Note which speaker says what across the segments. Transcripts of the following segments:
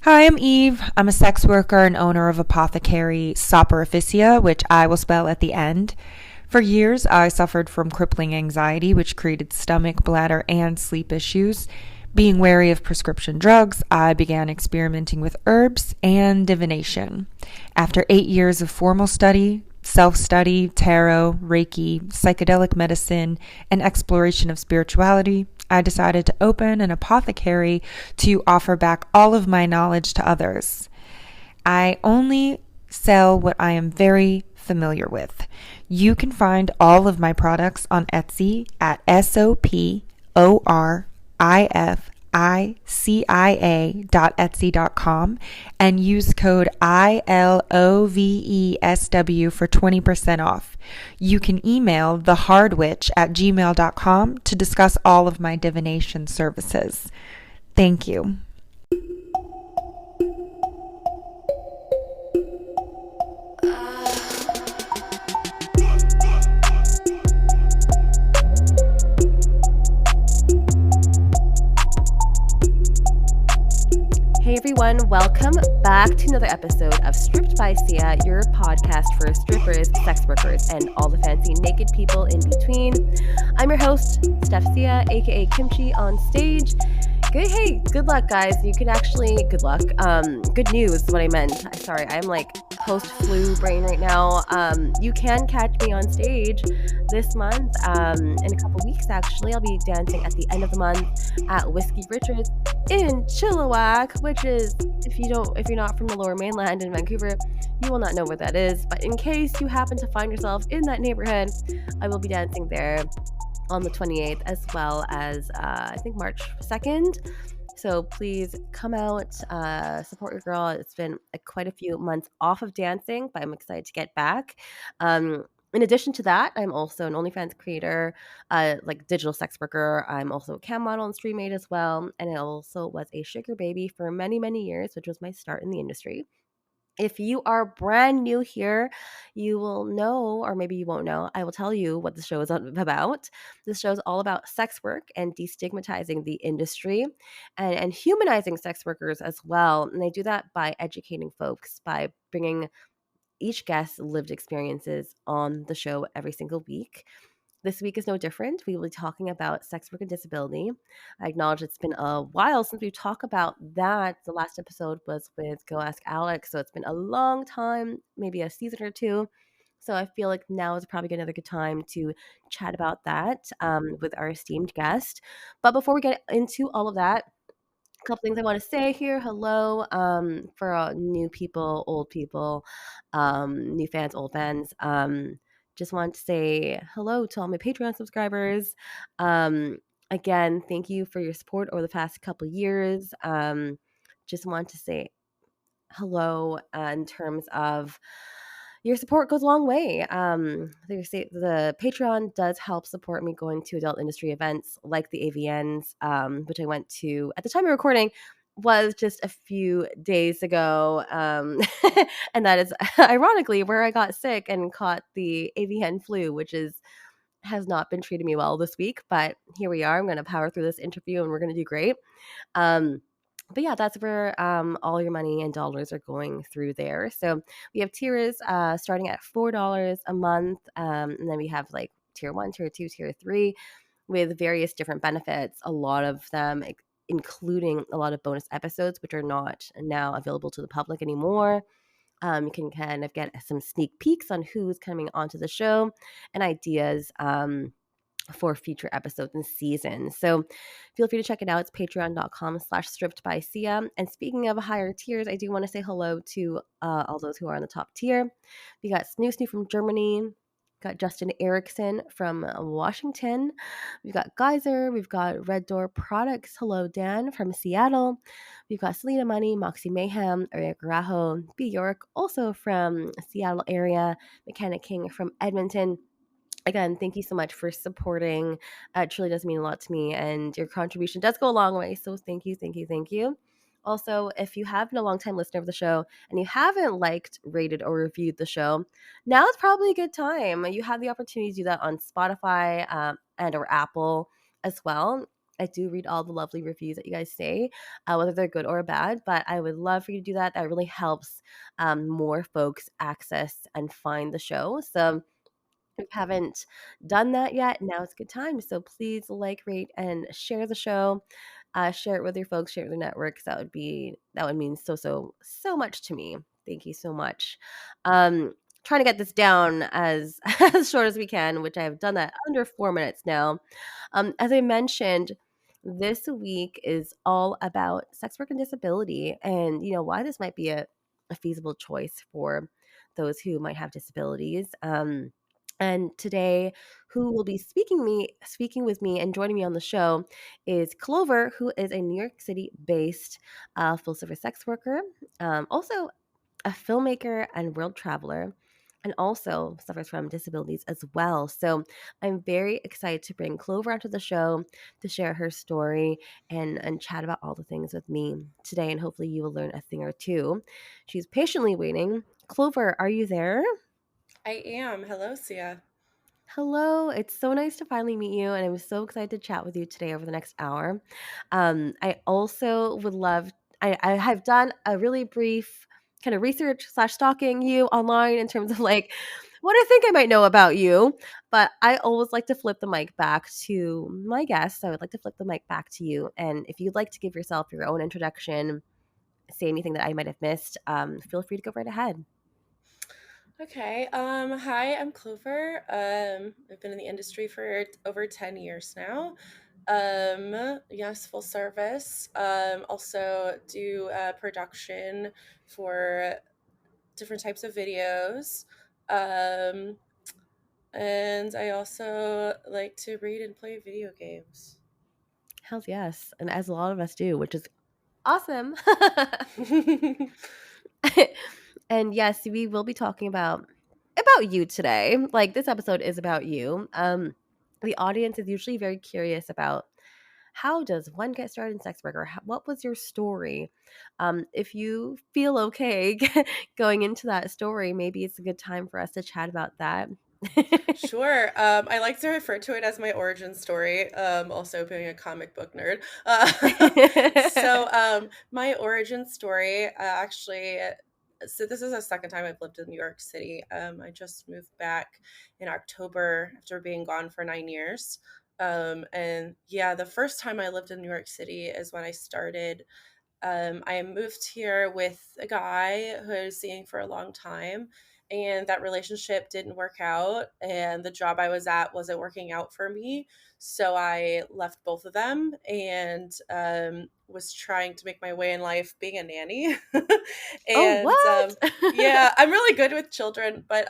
Speaker 1: Hi, I'm Eve. I'm a sex worker and owner of apothecary SWer, which I will spell at the end. For years, I suffered from crippling anxiety, which created stomach, bladder, and sleep issues. Being wary of prescription drugs, I began experimenting with herbs and divination. After 8 years of formal study, self study, tarot, Reiki, psychedelic medicine, and exploration of spirituality, I decided to open an apothecary to offer back all of my knowledge to others. I only sell what I am very familiar with. You can find all of my products on Etsy at SOPORIFICIA.etsy.com and use code ILOVESW for 20% off. You can email thehardwitch@gmail.com to discuss all of my divination services. Thank you.
Speaker 2: Hey everyone, welcome back to another episode of Stripped by Sia, your podcast for strippers, sex workers, and all the fancy naked people in between. I'm your host, Steph Sia, aka Kimchi on stage. Good luck, guys. You can actually, good luck. Good news is what I meant. Sorry, I'm like post-flu brain right now. You can catch me on stage this month. In a couple weeks, actually, I'll be dancing at the end of the month at Whiskey Richards in Chilliwack, which is, if you're not from the Lower Mainland in Vancouver, you will not know what that is. But in case you happen to find yourself in that neighborhood, I will be dancing there on the 28th, as well as I think March 2nd. So please come out, support your girl. It's been quite a few months off of dancing, but I'm excited to get back. In addition to that, I'm also an OnlyFans creator, like digital sex worker. I'm also a cam model and stream maid as well. And I also was a sugar baby for many, many years, which was my start in the industry. If you are brand new here, you will know, or maybe you won't know, I will tell you what the show is about. This show is all about sex work and destigmatizing the industry and humanizing sex workers as well. And they do that by educating folks, by bringing each guest's lived experiences on the show every single week. This week is no different. We will be talking about sex work and disability. I acknowledge it's been a while since we've talked about that. The last episode was with Go Ask Alex, so it's been a long time, maybe a season or two. So I feel like now is probably another good time to chat about that with our esteemed guest. But before we get into all of that, a couple things I want to say here. Hello for new people, old people, new fans, old fans. Just want to say hello to all my Patreon subscribers. Again, thank you for your support over the past couple years. Just want to say hello in terms of your support goes a long way. The Patreon does help support me going to adult industry events like the AVNs, which I went to at the time of recording was just a few days ago. And that is ironically where I got sick and caught the AVN flu, which has not been treating me well this week. But here we are. I'm going to power through this interview and we're going to do great. But yeah, that's where all your money and dollars are going through there. So we have tiers starting at $4 a month. And then we have like tier 1, tier 2, tier 3 with various different benefits. A lot of them including a lot of bonus episodes, which are not now available to the public anymore. You can kind of get some sneak peeks on who's coming onto the show and ideas for future episodes and seasons. So feel free to check it out. It's patreon.com/strippedbysia. And speaking of higher tiers, I do want to say hello to all those who are on the top tier. We got Snoo from Germany. Got Justin Erickson from Washington. We've got Geyser. We've got Red Door Products. Hello, Dan from Seattle. We've got Selena Money, Moxie Mayhem, Ariel Garajo, B. York, also from Seattle area. McKenna King from Edmonton. Again, thank you so much for supporting. It truly does mean a lot to me, and your contribution does go a long way. So thank you, thank you, thank you. Also, if you have been a long-time listener of the show and you haven't liked, rated, or reviewed the show, now is probably a good time. You have the opportunity to do that on Spotify and or Apple as well. I do read all the lovely reviews that you guys say, whether they're good or bad, but I would love for you to do that. That really helps more folks access and find the show. So if you haven't done that yet, now is a good time. So please like, rate, and share the show. Share it with your folks, share it with your networks. That would mean so much to me. Thank you so much. Trying to get this down as as short as we can, which I have done that under 4 minutes now. As I mentioned, this week is all about sex work and disability, and why this might be a feasible choice for those who might have disabilities. And today, who will be speaking with me and joining me on the show is Clover, who is a New York City based full service sex worker, also a filmmaker and world traveler, and also suffers from disabilities as well. So I'm very excited to bring Clover onto the show to share her story and chat about all the things with me today. And hopefully you will learn a thing or two. She's patiently waiting. Clover, are you there?
Speaker 3: I am. Hello, Sia.
Speaker 2: Hello, it's so nice to finally meet you, and I'm so excited to chat with you today over the next hour. I also would love, I have done a really brief kind of research slash stalking you online in terms of like what I think I might know about you, but I always like to flip the mic back to my guests. I would like to flip the mic back to you, and if you'd like to give yourself your own introduction, say anything that I might have missed, feel free to go right ahead.
Speaker 3: Okay. Hi, I'm Clover. I've been in the industry for over 10 years now. Yes, full service. Also do production for different types of videos. Um, and I also like to read and play video games.
Speaker 2: Hells yes, and as a lot of us do, which is awesome. And yes, we will be talking about you today. Like this episode is about you. The audience is usually very curious about how does one get started in sex work, or what was your story? If you feel okay going into that story, maybe it's a good time for us to chat about that.
Speaker 3: Sure. I like to refer to it as my origin story, also being a comic book nerd. My origin story so this is the second time I've lived in New York City. I just moved back in October after being gone for 9 years. And yeah, the first time I lived in New York City is when I started. I moved here with a guy who I was seeing for a long time, and that relationship didn't work out. And the job I was at wasn't working out for me. So I left both of them and was trying to make my way in life being a nanny.
Speaker 2: Oh,
Speaker 3: and
Speaker 2: what?
Speaker 3: Yeah, I'm really good with children, but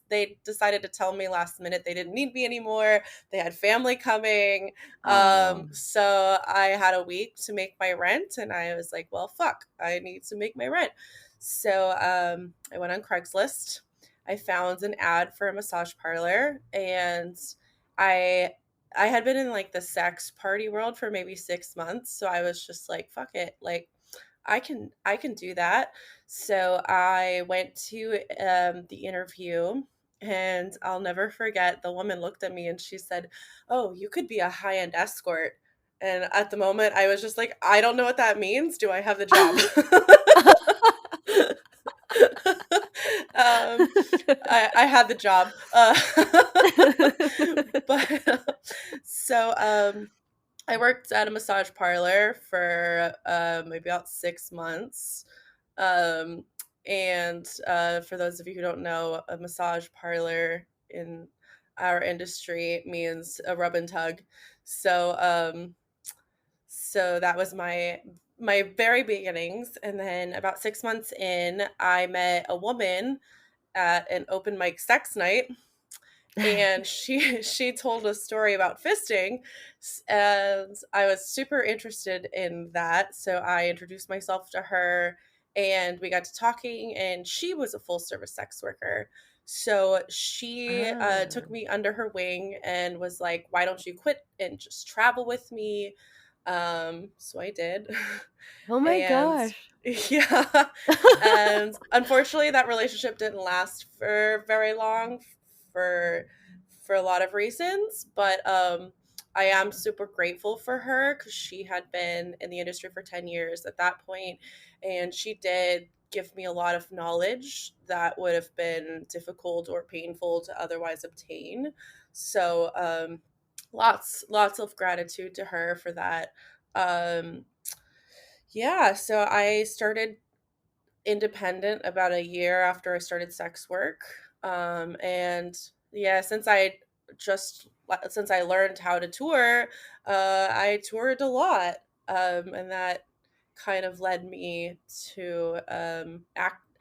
Speaker 3: they decided to tell me last minute they didn't need me anymore. They had family coming.
Speaker 2: Oh.
Speaker 3: So I had a week to make my rent, and I was like, well, fuck, I need to make my rent. So I went on Craigslist. I found an ad for a massage parlor, and I I had been in like the sex party world for maybe 6 months, so I was just like, fuck it, like I can do that. So I went to the interview, and I'll never forget, the woman looked at me and she said, "Oh, you could be a high-end escort." And at the moment I was just like, I don't know what that means. Do I have the job? um, I had the job. But so I worked at a massage parlor for maybe about 6 months. Um, and for those of you who don't know, a massage parlor in our industry means a rub and tug. So, so that was my very beginnings. And then about 6 months in, I met a woman at an open mic sex night, and she told a story about fisting, and I was super interested in that, so I introduced myself to her, and we got to talking, and she was a full service sex worker. So she took
Speaker 2: Ah.
Speaker 3: me under her wing and was like, why don't you quit and just travel with me? So I did.
Speaker 2: Oh my
Speaker 3: And
Speaker 2: gosh.
Speaker 3: yeah, and unfortunately that relationship didn't last for very long, for a lot of reasons, but I am super grateful for her because she had been in the industry for 10 years at that point, and she did give me a lot of knowledge that would have been difficult or painful to otherwise obtain. So lots of gratitude to her for that. Um, yeah, so I started independent about a year after I started sex work. And yeah, just since I learned how to tour, I toured a lot. And that kind of led me to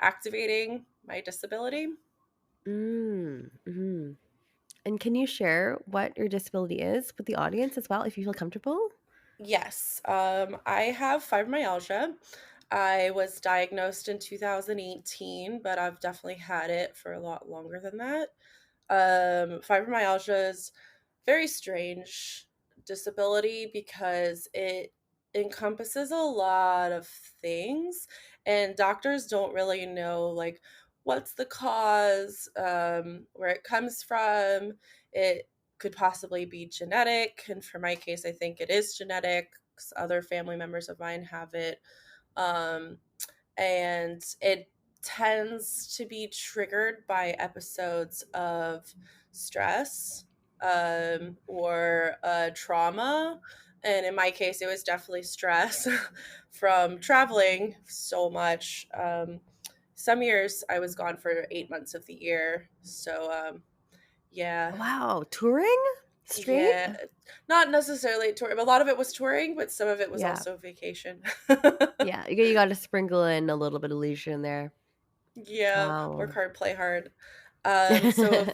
Speaker 3: activating my disability.
Speaker 2: Mm-hmm. And can you share what your disability is with the audience as well, if you feel comfortable?
Speaker 3: Yes, I have fibromyalgia. I was diagnosed in 2018, but I've definitely had it for a lot longer than that. Fibromyalgia is very strange disability because it encompasses a lot of things, and doctors don't really know like what's the cause, where it comes from. It could possibly be genetic, and for my case, I think it is genetic. 'Cause other family members of mine have it. Um, and it tends to be triggered by episodes of stress, or trauma. And in my case, it was definitely stress from traveling so much. Some years I was gone for 8 months of the year. So, yeah.
Speaker 2: Wow, touring? Straight?
Speaker 3: Yeah, not necessarily touring. A lot of it was touring, but some of it was
Speaker 2: Yeah.
Speaker 3: also vacation.
Speaker 2: Yeah, you got to sprinkle in a little bit of leisure in there.
Speaker 3: Yeah, work
Speaker 2: Wow.
Speaker 3: hard, play hard. So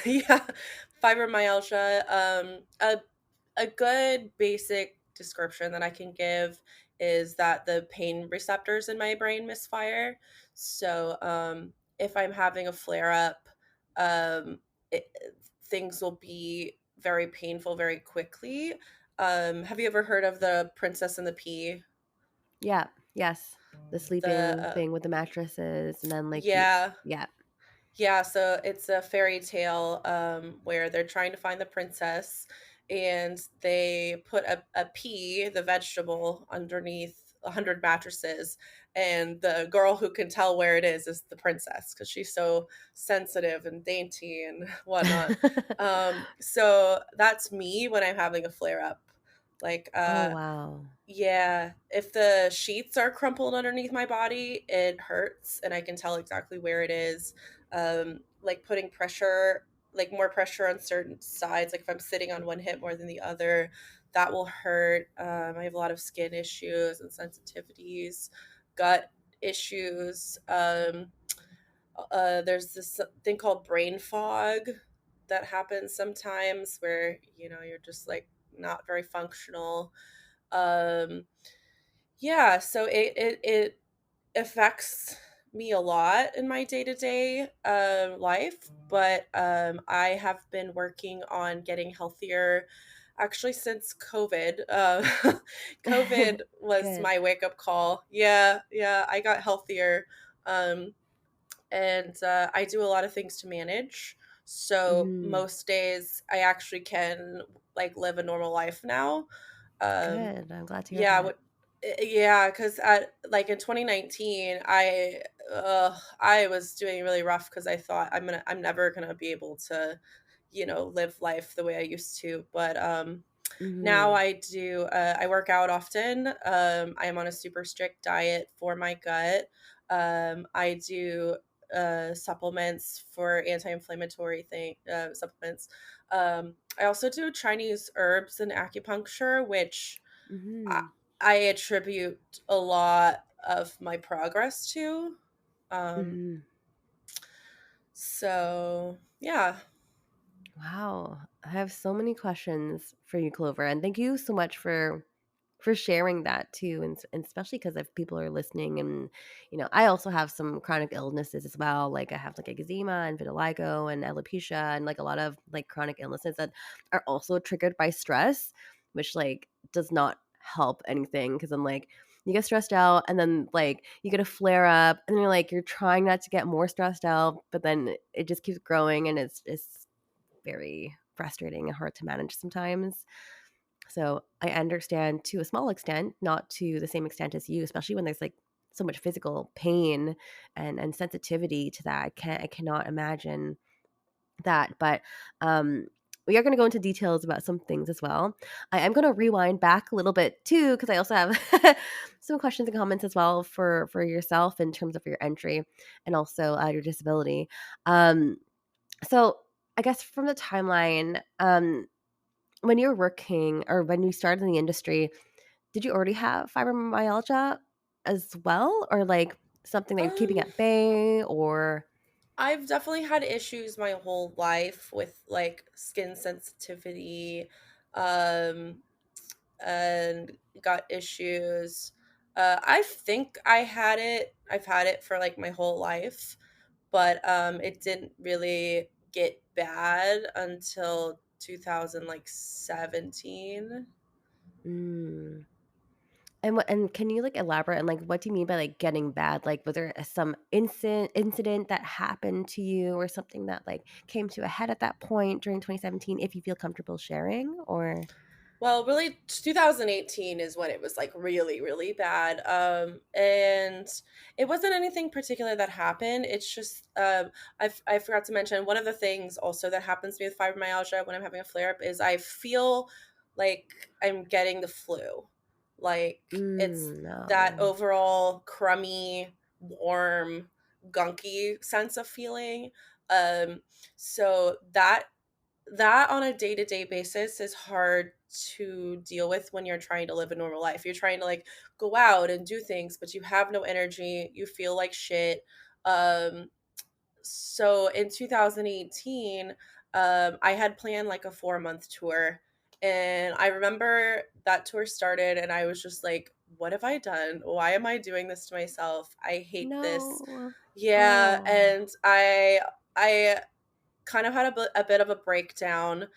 Speaker 3: yeah, fibromyalgia. A good basic description that I can give is that the pain receptors in my brain misfire. So if I'm having a flare up, um, it, things will be very painful very quickly. Have you ever heard of the Princess and the Pea?
Speaker 2: Yeah, yes. The
Speaker 3: The
Speaker 2: sleeping thing with the mattresses and then like you
Speaker 3: Yeah.
Speaker 2: yeah.
Speaker 3: Yeah, so it's a fairy tale, where they're trying to find the princess, and they put a pea, the vegetable, underneath 100 mattresses, and the girl who can tell where it is the princess because she's so sensitive and dainty and whatnot. So that's me when I'm having a flare up. Like,
Speaker 2: Oh, wow.
Speaker 3: yeah, if the sheets are crumpled underneath my body, it hurts and I can tell exactly where it is. Like putting pressure, like more pressure on certain sides, like if I'm sitting on one hip more than the other, that will hurt. I have a lot of skin issues and sensitivities, gut issues. There's this thing called brain fog that happens sometimes where, you're just like not very functional. Um, yeah, so it affects me a lot in my day-to-day life, but I have been working on getting healthier actually since COVID. COVID was
Speaker 2: Good.
Speaker 3: my wake-up call. Yeah, I got healthier. Um, and I do a lot of things to manage. So
Speaker 2: Mhm.
Speaker 3: most days I actually can like live a normal life now. Um,
Speaker 2: Good. I'm glad to hear
Speaker 3: yeah,
Speaker 2: that.
Speaker 3: yeah, because at like in 2019, I was doing really rough because I thought I'm never gonna be able to, live life the way I used to. But now
Speaker 2: Mhm.
Speaker 3: I do. I work out often. I am on a super strict diet for my gut. I do supplements for anti-inflammatory supplements. I also do Chinese herbs and acupuncture, which I,
Speaker 2: Mhm.
Speaker 3: I attribute a lot of my progress to. Um,
Speaker 2: Mhm.
Speaker 3: so yeah.
Speaker 2: Wow. I have so many questions for you, Clover, and thank you so much for sharing that too, and especially because if people are listening, and I also have some chronic illnesses as well. Like I have like eczema and vitiligo and alopecia and like a lot of like chronic illnesses that are also triggered by stress, which like does not help anything because I'm like you get stressed out and then like you get a flare up and you're trying not to get more stressed out, but then it just keeps growing and it's very frustrating and hard to manage sometimes. So I understand to a small extent, not to the same extent as you, especially when there's like so much physical pain and sensitivity to that. I cannot imagine that. But um we are going to go into details about some things as well. I am going to rewind back a little bit too, because I also have some questions and comments as well for yourself in terms of your entry and also your disability. So I guess from the timeline, when you were working or when you started in the industry, did you already have fibromyalgia as well, or like something that you're keeping
Speaker 3: Um,
Speaker 2: at bay, or
Speaker 3: I've definitely had issues my whole life with like skin sensitivity, um, and gut issues. I think I've had it for like my whole life, but it didn't really get bad until 2000 like 17.
Speaker 2: mm. And can you like elaborate and like what do you mean by like getting bad? Like was there some incident that happened to you or something that like came to a head at that point during 2017? If you feel comfortable sharing, or
Speaker 3: Well, really 2018 is when it was like really really bad. And it wasn't anything particular that happened. It's just I forgot to mention one of the things also that happens to me with fibromyalgia when I'm having a flare up is I feel like I'm getting the flu. Like it's that
Speaker 2: no.
Speaker 3: overall crummy, warm, gunky sense of feeling. Um so that on a day-to-day basis is hard to deal with when you're trying to live a normal life. You're trying to like go out and do things, but you have no energy, you feel like shit. So in 2018, I had planned like a 4-month tour, and I remember that tour started and I was just like, what have I done? Why am I doing this to myself? I hate this.
Speaker 2: No.
Speaker 3: Yeah,
Speaker 2: Oh.
Speaker 3: and I kind of had a bit of a breakdown.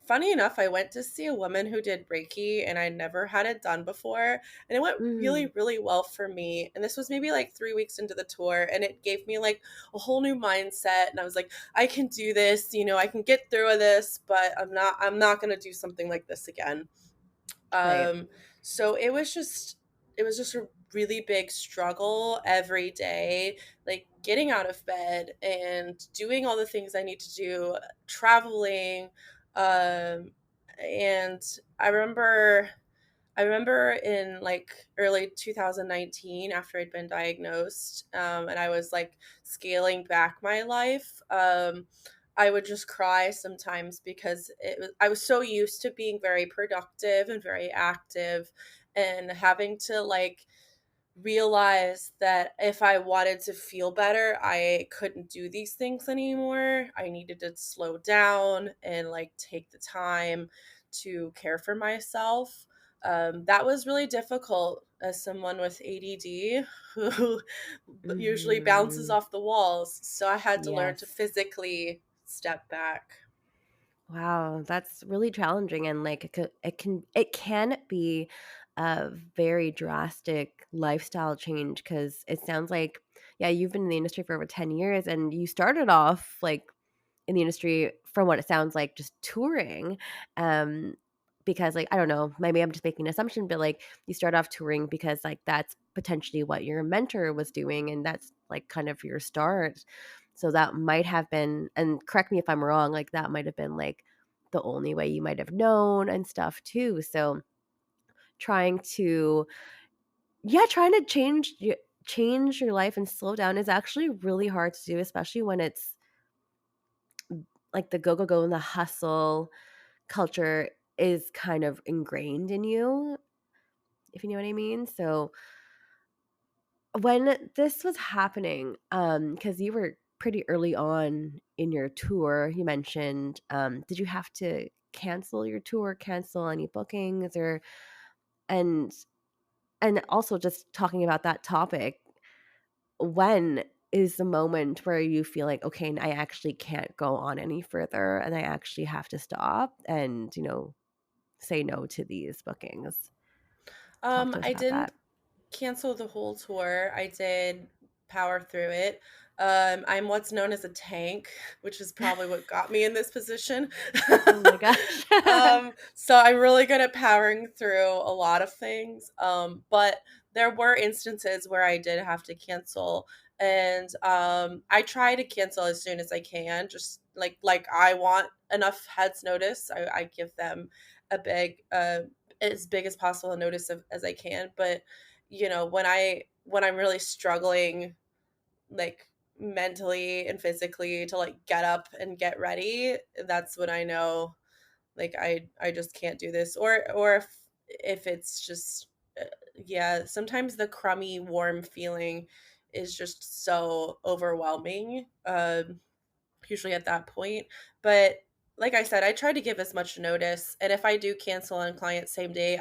Speaker 3: Funny enough, I went to see a woman who did Reiki and I never had it done before. And it went really,
Speaker 2: Mm,
Speaker 3: really well for me. And this was maybe like 3 weeks into the tour. And it gave me like a whole new mindset. And I was like, I can do this, I can get through this, but I'm not gonna do something like this again.
Speaker 2: right.
Speaker 3: Um, so it was just a really big struggle every day, like getting out of bed and doing all the things I need to do, traveling. Um, and I remember I remember in like early 2019 after I'd been diagnosed, and I was like scaling back my life. I would just cry sometimes because I was so used to being very productive and very active, and having to like realized that if I wanted to feel better, I couldn't do these things anymore. I needed to slow down and like take the time to care for myself. That was really difficult as someone with ADD who usually bounces
Speaker 2: Mhm.
Speaker 3: off the walls. So I had to learn to
Speaker 2: Yes.
Speaker 3: physically step back.
Speaker 2: Wow, that's really challenging and like it can be a very drastic lifestyle change because it sounds like yeah, you've been in the industry for over 10 years and you started off like in the industry from what it sounds like just touring um because like I don't know, maybe I'm just making an assumption but like you start off touring because like that's potentially what your mentor was doing and that's like kind of your start. So that might have been, and correct me if I'm wrong, like that might have been like the only way you might have known and stuff too. So trying to yeah, trying to change your life and slow down is actually really hard to do, especially when it's like the go go go and the hustle culture is kind of ingrained in you, if you know what I mean. So when this was happening, because you were pretty early on in your tour, you mentioned, did you have to cancel your tour, cancel any bookings, or and and also just talking about that topic, when is the moment where you feel like, okay, I actually can't go on any further, and I actually have to stop and say no to these bookings? Talk to us
Speaker 3: I
Speaker 2: about
Speaker 3: didn't
Speaker 2: that.
Speaker 3: cancel the whole tour. I did power through it. I'm what's known as a tank, which is probably what got me in this position.
Speaker 2: Oh my gosh.
Speaker 3: So I'm really good at powering through a lot of things. But there were instances where I did have to cancel, and I try to cancel as soon as I can. Just like I want enough heads notice. I give them a big, as big as possible notice as I can. But when I'm really struggling, like mentally and physically, to like get up and get ready, that's when I know, like, I just can't do this. Or if it's just, yeah, sometimes the crummy warm feeling is just so overwhelming, usually at that point. But like I said, I try to give as much notice, and if I do cancel on clients same day,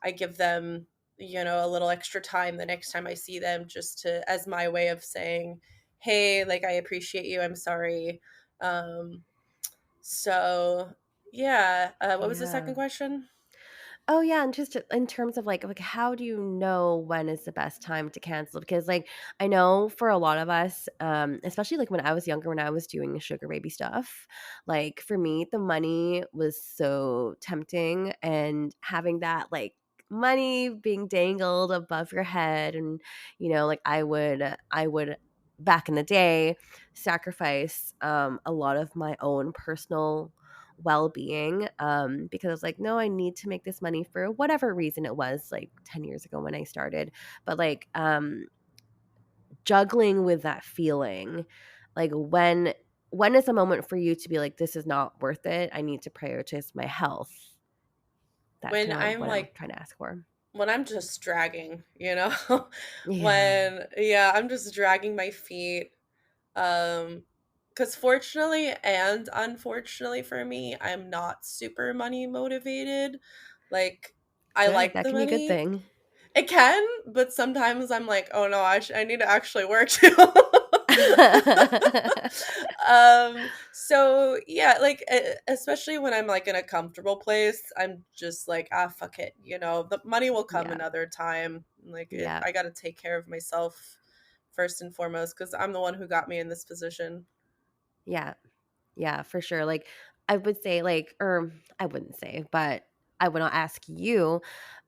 Speaker 3: I give them, a little extra time the next time I see them, just to, as my way of saying, hey, like, I appreciate you, I'm sorry. So yeah, what was the
Speaker 2: Yeah.
Speaker 3: second question?
Speaker 2: Oh yeah, and just in terms of like how do you know when is the best time to cancel? Because like I know for a lot of us, especially like when I was younger, when I was doing sugar baby stuff, like for me, the money was so tempting, and having that like money being dangled above your head, and like I would back in the day sacrifice a lot of my own personal well-being, because I was like, no, I need to make this money for whatever reason it was, like 10 years ago when I started. But like juggling with that feeling, like when is a moment for you to be like, this is not worth it, I need to prioritize my health? That's
Speaker 3: When
Speaker 2: kind of
Speaker 3: I'm
Speaker 2: what I'm
Speaker 3: like
Speaker 2: trying to ask for.
Speaker 3: when I'm just dragging,
Speaker 2: Yeah.
Speaker 3: when, yeah, I'm just dragging my feet. Because fortunately and unfortunately for me, I'm not super money motivated. Like, I
Speaker 2: Good,
Speaker 3: like
Speaker 2: that
Speaker 3: the
Speaker 2: can be a good
Speaker 3: money.
Speaker 2: thing.
Speaker 3: It can, but sometimes I'm like, oh no, I need to actually work too. So yeah, like, especially when I'm like in a comfortable place, I'm just like, ah, fuck it. The money will come
Speaker 2: Yeah.
Speaker 3: another time. Like,
Speaker 2: Yeah.
Speaker 3: I got to take care of myself first and foremost, because I'm the one who got me in this position.
Speaker 2: Yeah. Yeah, for sure. Like I would say like, or I wouldn't say, but I would not ask you,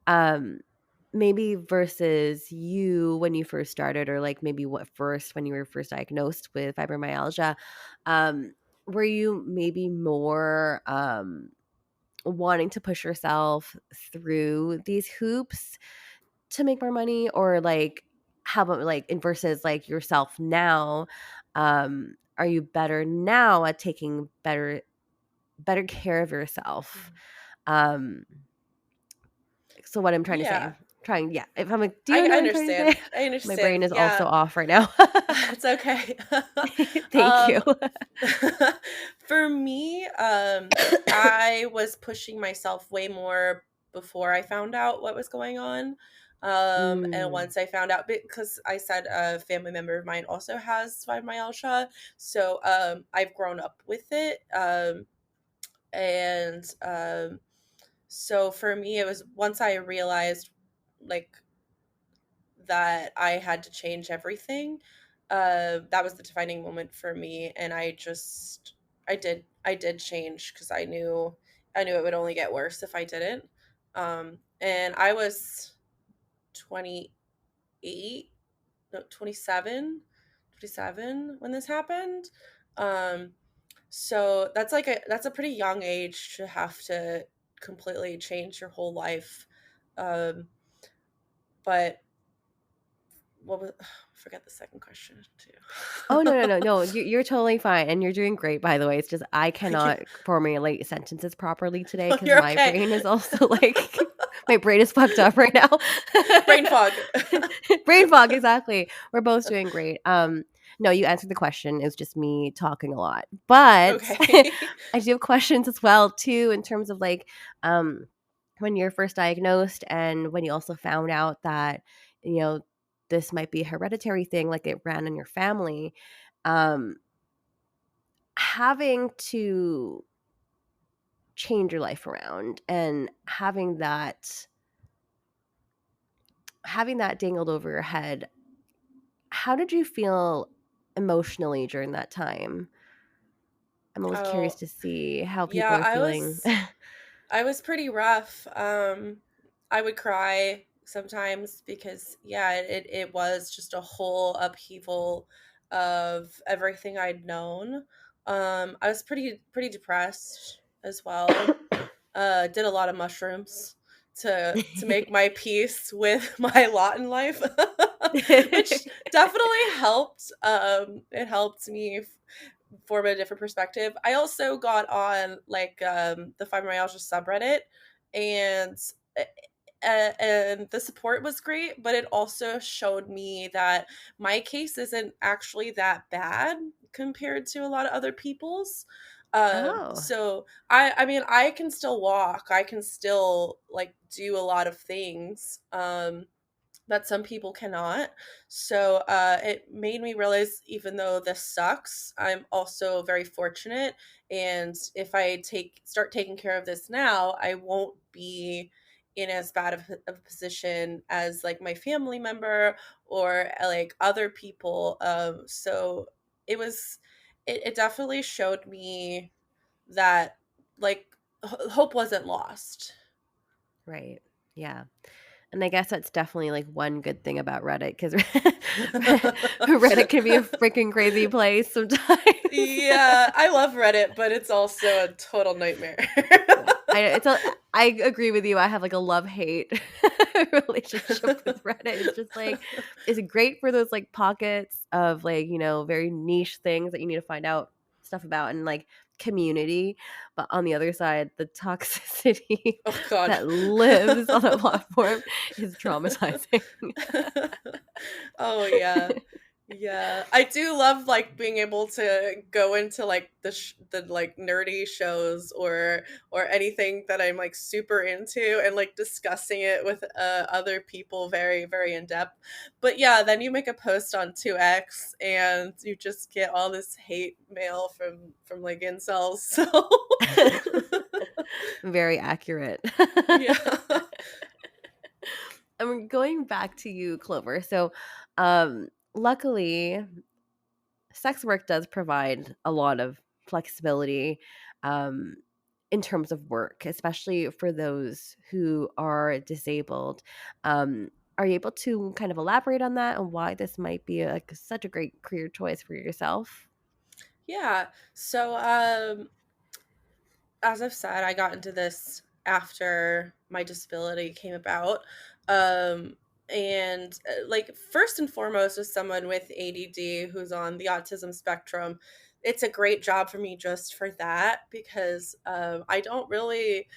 Speaker 2: um maybe versus you when you first started, or like maybe what first when you were first diagnosed with fibromyalgia, um were you maybe more wanting to push yourself through these hoops to make more money, or like how about like in versus like yourself now, are you better now at taking better care of yourself? um So what I'm trying to say,
Speaker 3: Yeah,
Speaker 2: yeah, if I'm like, do you
Speaker 3: I
Speaker 2: know what I'm trying to say?
Speaker 3: understand. I
Speaker 2: My
Speaker 3: understand.
Speaker 2: brain is also
Speaker 3: Yeah.
Speaker 2: off right now.
Speaker 3: It's okay.
Speaker 2: Thank you.
Speaker 3: um for me, I was pushing myself way more before I found out what was going on. And
Speaker 2: Mm,
Speaker 3: once I found out, because I said a family member of mine also has fibromyalgia, so I've grown up with it. And so for me, it was once I realized, like, that I had to change everything. That was the defining moment for me, and I did change, because I knew it would only get worse if I didn't. And I was 28, no, 27 when this happened. Um, so that's a pretty young age to have to completely change your whole life. Um, but what was forget the second question
Speaker 2: oh, no, no,
Speaker 3: too.
Speaker 2: no, no, you're totally fine, and you're doing great, by the way. It's just I
Speaker 3: Thank you.
Speaker 2: cannot formulate sentences properly today
Speaker 3: Oh,
Speaker 2: because
Speaker 3: you're
Speaker 2: my
Speaker 3: okay.
Speaker 2: brain is also like my brain is fucked up right now.
Speaker 3: Brain fog.
Speaker 2: Brain fog, exactly. We're both doing great. No, you answered the question. It was just me talking a lot. But
Speaker 3: Okay.
Speaker 2: I do have questions as well too, in terms of like um when you're first diagnosed, and when you also found out that, you know, this might be a hereditary thing, like it ran in your family. Um Having to change your life around, and having that dangled over your head, how did you feel emotionally during that time? I'm always curious
Speaker 3: Oh,
Speaker 2: to see how people
Speaker 3: yeah,
Speaker 2: are feeling.
Speaker 3: I was pretty rough. I would cry sometimes because yeah, it was just a whole upheaval of everything I'd known. I was pretty depressed as well. Did a lot of mushrooms to make my peace with my lot in life, which definitely helped. It helped me form a different perspective. I also got on like the fibromyalgia subreddit, and and the support was great, but it also showed me that my case isn't actually that bad compared to a lot of other people's.
Speaker 2: Oh,
Speaker 3: So I mean I can still walk, I can still like do a lot of things. That some people cannot. So it made me realize even though this sucks, I'm also very fortunate. And if I start taking care of this now, I won't be in as bad of a position as like my family member or like other people. So it was, it definitely showed me that like hope wasn't lost.
Speaker 2: right. Yeah. And I guess that's definitely like one good thing about Reddit, because Reddit can be a freaking crazy place sometimes.
Speaker 3: Yeah, I love Reddit, but it's also a total nightmare.
Speaker 2: Yeah, I agree with you. I have like a love-hate relationship with Reddit. It's just like it's great for those like pockets of like, very niche things that you need to find out stuff about and like community. But on the other side, the toxicity
Speaker 3: Oh God.
Speaker 2: that lives on that platform is traumatizing.
Speaker 3: Oh yeah. Yeah. I do love like being able to go into like the like nerdy shows or anything that I'm like super into and like discussing it with other people very very in depth. But yeah, then you make a post on 2X and you just get all this hate mail from like incels. So
Speaker 2: Very accurate.
Speaker 3: yeah.
Speaker 2: I'm going back to you, Clover. So, luckily, sex work does provide a lot of flexibility um, in terms of work, especially for those who are disabled. Are you able to kind of elaborate on that and why this might be like such a great career choice for yourself?
Speaker 3: Yeah. So as I've said, I got into this after my disability came about. And like first and foremost, as someone with ADD who's on the autism spectrum, it's a great job for me just for that because I don't really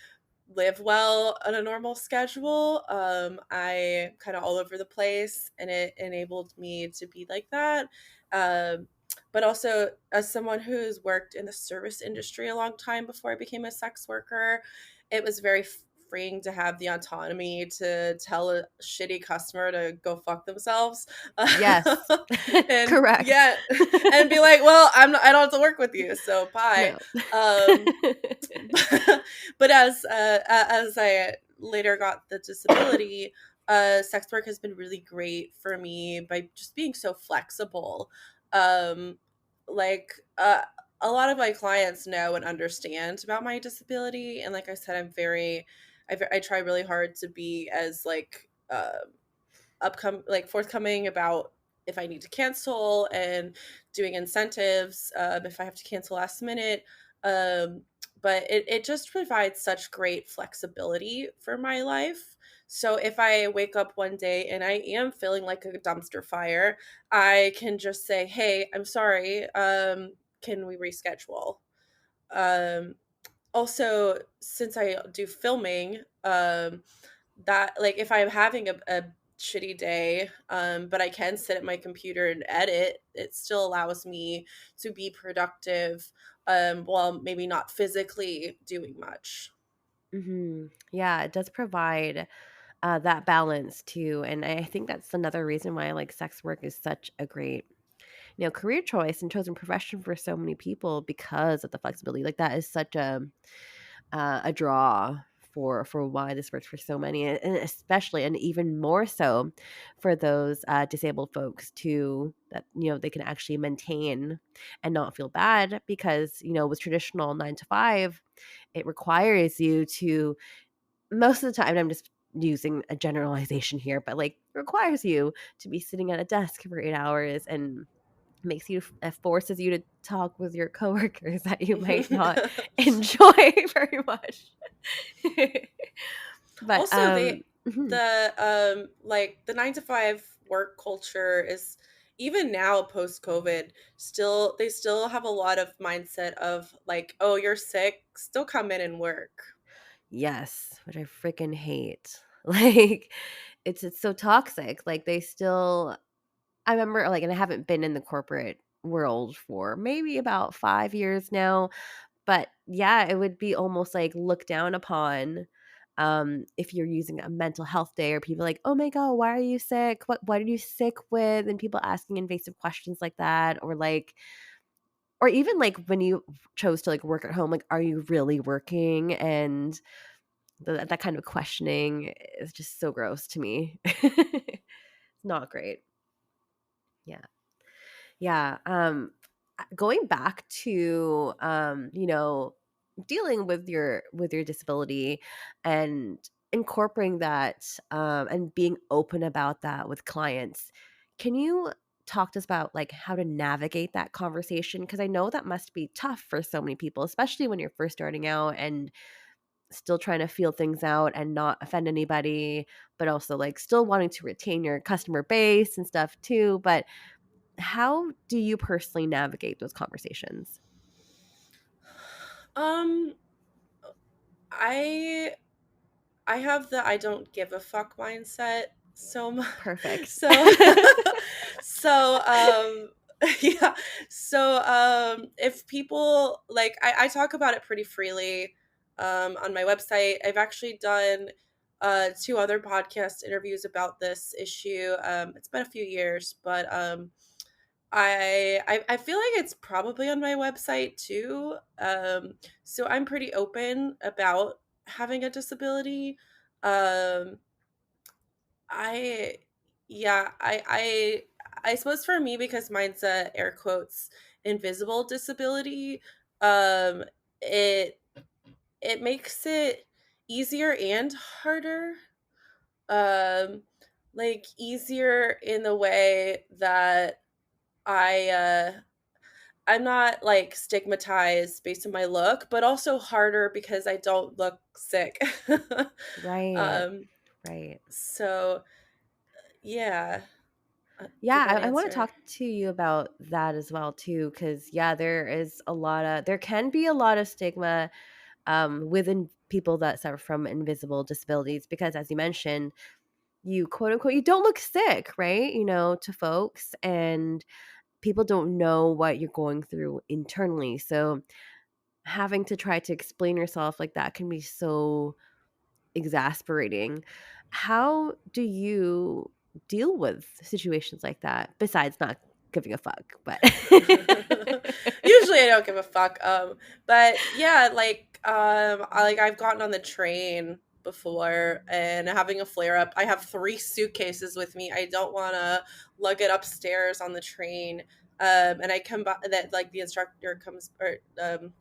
Speaker 3: live well on a normal schedule. I kind of all over the place, and it enabled me to be like that. But also, as someone who's worked in the service industry a long time before I became a sex worker, it was very freeing to have the autonomy to tell a shitty customer to go fuck themselves.
Speaker 2: Yes,
Speaker 3: And
Speaker 2: correct.
Speaker 3: yeah, and be like, well, I don't have to work with you, so bye.
Speaker 2: No.
Speaker 3: Um, but as I later got the disability, sex work has been really great for me by just being so flexible. Um, like a lot of my clients know and understand about my disability, and like I said, I try really hard to be as like forthcoming about if I need to cancel and doing incentives if I have to cancel last minute. Um, but it just provides such great flexibility for my life. So if I wake up one day and I am feeling like a dumpster fire, I can just say, "Hey, I'm sorry. Can we reschedule?" Um, Also, since I do filming, that like if I'm having a shitty day, but I can sit at my computer and edit, it still allows me to be productive, while maybe not physically doing much.
Speaker 2: Yeah, it does provide that balance too. And I think that's another reason why like sex work is such a great, career choice and chosen profession for so many people because of the flexibility. Like that is such a draw for why this works for so many, and especially and even more so for those disabled folks too, that they can actually maintain and not feel bad, because with traditional 9 to 5, it requires you to, most of the time, I'm just using a generalization here, but like requires you to be sitting at a desk for 8 hours, and forces you to talk with your coworkers that you might not enjoy very much. But
Speaker 3: Also,
Speaker 2: mhm.
Speaker 3: like the 9 to 5 work culture is, even now post COVID, they still have a lot of mindset of like, oh, you're sick, still come in and work.
Speaker 2: Yes, which I freaking hate. Like, it's so toxic. Like, they still, I remember, like, and I haven't been in the corporate world for maybe about 5 years now. But yeah, it would be almost like looked down upon, if you're using a mental health day, or people like, "Oh my god, why are you sick? What are you sick with?" And people asking invasive questions like that, or even like when you chose to like work at home, like, "Are you really working?" And that kind of questioning is just so gross to me. Not great. Yeah. Yeah, going back to, dealing with your disability and incorporating that, and being open about that with clients. Can you talk to us about, like, how to navigate that conversation? Because I know that must be tough for so many people, especially when you're first starting out and still trying to feel things out and not offend anybody, but also, like, still wanting to retain your customer base and stuff too. But how do you personally navigate those conversations?
Speaker 3: Um, I I have the I don't give a fuck mindset so much.
Speaker 2: Perfect.
Speaker 3: So so yeah. So if people like, I talk about it pretty freely on my website. I've actually done 2 other podcast interviews about this issue. It's been a few years, but I feel like it's probably on my website too. So I'm pretty open about having a disability. Um, I yeah, I suppose for me, because mine's a air quotes invisible disability, um, it it makes it easier and harder. Um, like easier in the way that I'm not like stigmatized based on my look, but also harder because I don't look sick.
Speaker 2: Right.
Speaker 3: um,
Speaker 2: Right.
Speaker 3: so yeah, did
Speaker 2: Yeah,
Speaker 3: that
Speaker 2: I wanna
Speaker 3: answer?
Speaker 2: talk to you about that as well too, because yeah, there can be a lot of stigma, within people that suffer from invisible disabilities, because as you mentioned, you quote unquote, "You don't look sick," right? To folks, and people don't know what you're going through internally. So having to try to explain yourself like that can be so exasperating. How do you deal with situations like that besides not giving a fuck? But
Speaker 3: Usually I don't give a fuck. But yeah, I've gotten on the train before and having a flare up. I have 3 suitcases with me. I don't want to lug it upstairs on the train. And I come by that, like, the instructor comes, or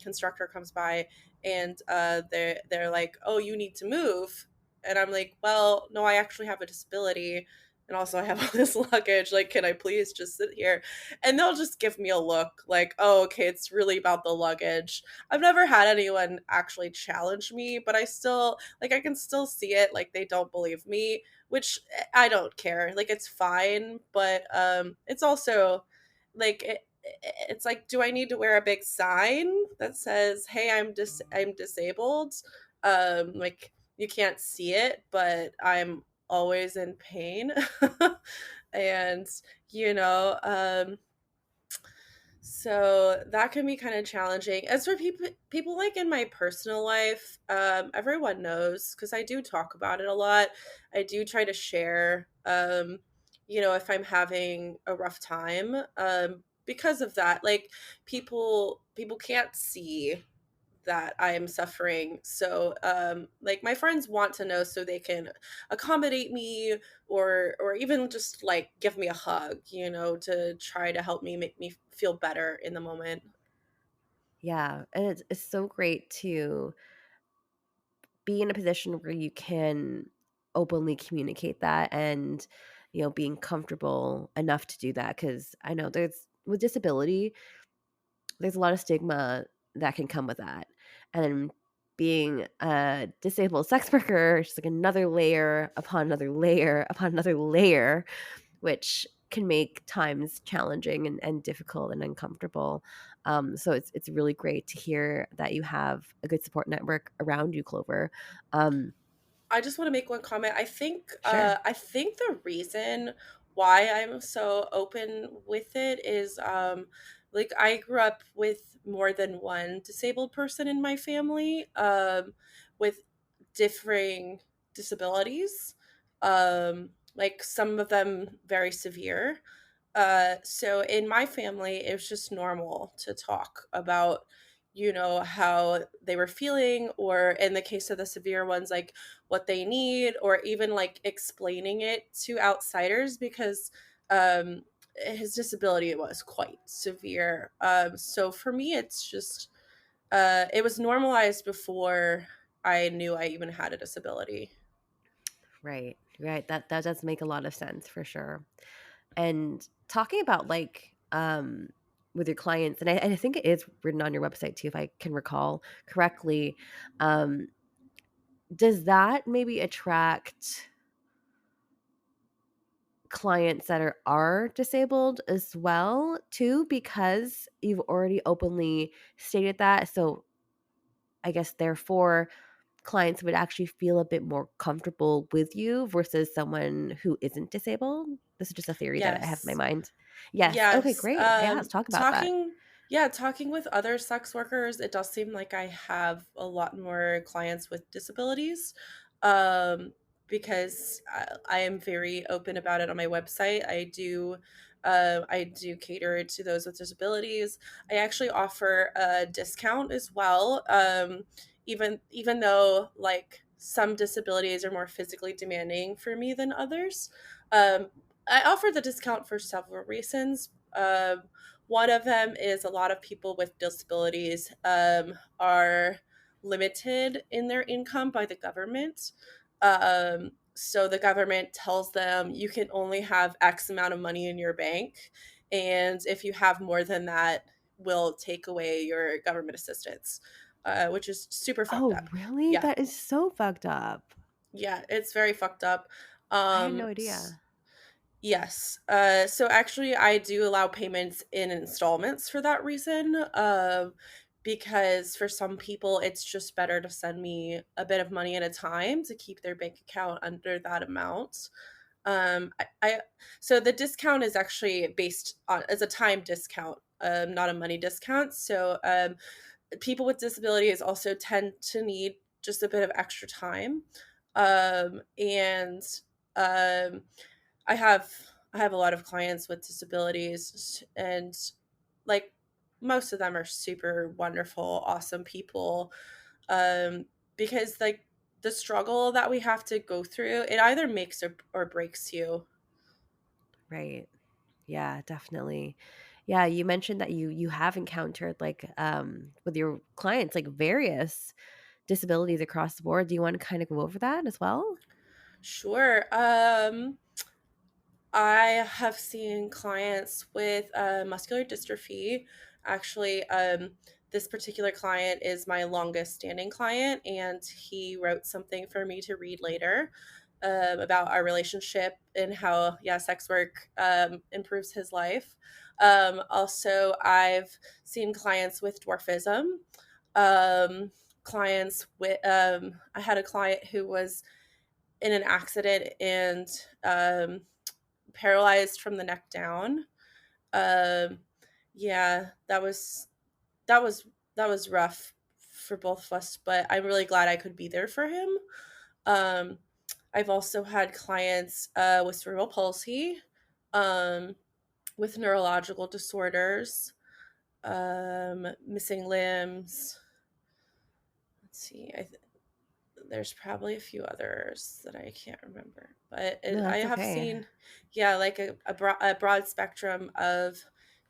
Speaker 3: constructor comes by, and they're like, "Oh, you need to move." And I'm like, "Well, no, I actually have a disability, and also I have all this luggage. Like, can I please just sit here?" And they'll just give me a look like, "Oh, okay, it's really about the luggage." I've never had anyone actually challenge me, but I can still see it, like they don't believe me, which I don't care. Like, it's fine, but it's also like it's like, do I need to wear a big sign that says, "Hey, I'm disabled"? Like, you can't see it, but I'm always in pain. And you know, so that can be kind of challenging. As for people like in my personal life, everyone knows, because I do talk about it a lot. I do try to share, if I'm having a rough time, because of that. Like, people can't see that I am suffering. So like my friends want to know so they can accommodate me, or even just like give me a hug, to try to help me, make me feel better in the moment.
Speaker 2: Yeah, and it's so great to be in a position where you can openly communicate that, and being comfortable enough to do that, because I know there's with disability, there's a lot of stigma that can come with that. And being a disabled sex worker is just like another layer upon another layer upon another layer, which can make times challenging and difficult and uncomfortable. So it's really great to hear that you have a good support network around you, Clover. Um,
Speaker 3: I just want to make one comment.
Speaker 2: sure.
Speaker 3: I think the reason why I'm so open with it is like I grew up with more than one disabled person in my family, with differing disabilities. Like some of them very severe. So in my family, it was just normal to talk about, how they were feeling, or in the case of the severe ones, like what they need, or even like explaining it to outsiders, because his disability was quite severe. So for me, it's just, it was normalized before I knew I even had a disability.
Speaker 2: Right, right. That does make a lot of sense for sure. And talking about like with your clients, and I think it is written on your website too, if I can recall correctly. Um, does that maybe attract clients that are disabled as well too, because you've already openly stated that? So I guess therefore clients would actually feel a bit more comfortable with you versus someone who isn't disabled. This is just a theory that I have in my
Speaker 3: Yes.
Speaker 2: mind. Yes. Okay,
Speaker 3: Yes.
Speaker 2: great. Yeah, let's talk about that.
Speaker 3: Talking with other sex workers, it does seem like I have a lot more clients with disabilities. Um, because I am very open about it on my website. I do cater to those with disabilities. I actually offer a discount as well. Even though like some disabilities are more physically demanding for me than others. Um, I offer the discount for several reasons. One of them is a lot of people with disabilities are limited in their income by the government. So the government tells them you can only have X amount of money in your bank, and if you have more than that, we'll take away your government assistance, which is super fucked
Speaker 2: Oh,
Speaker 3: up.
Speaker 2: really?
Speaker 3: Yeah,
Speaker 2: That is so fucked up.
Speaker 3: yeah, it's very fucked up.
Speaker 2: I had
Speaker 3: Um,
Speaker 2: no
Speaker 3: s-
Speaker 2: idea.
Speaker 3: Yes. So actually, I do allow payments in installments for that reason. Because for some people, it's just better to send me a bit of money at a time to keep their bank account under that amount. I so the discount is actually based on as a time discount, not a money discount. So people with disabilities also tend to need just a bit of extra time, and um, I have a lot of clients with disabilities, and like most of them are super wonderful, awesome people. Um, because like the struggle that we have to go through, it either makes or breaks you.
Speaker 2: Right. Yeah, definitely. Yeah, you mentioned that you have encountered like with your clients like various disabilities across the board. Do you want to kind of go over that as well?
Speaker 3: Sure. I have seen clients with muscular dystrophy. Actually, this particular client is my longest standing client, and he wrote something for me to read later about our relationship and how, yeah, sex work improves his life. Also, I've seen clients with dwarfism. Um, Clients with, I had a client who was in an accident and paralyzed from the neck down. Um, yeah, that was that was rough for both of us, but I'm really glad I could be there for him. Um, I've also had clients with cerebral palsy, um, with neurological disorders, missing limbs. see. There's probably a few others that I can't remember, but
Speaker 2: No,
Speaker 3: I
Speaker 2: that's
Speaker 3: have
Speaker 2: okay.
Speaker 3: seen, yeah, like a broad spectrum of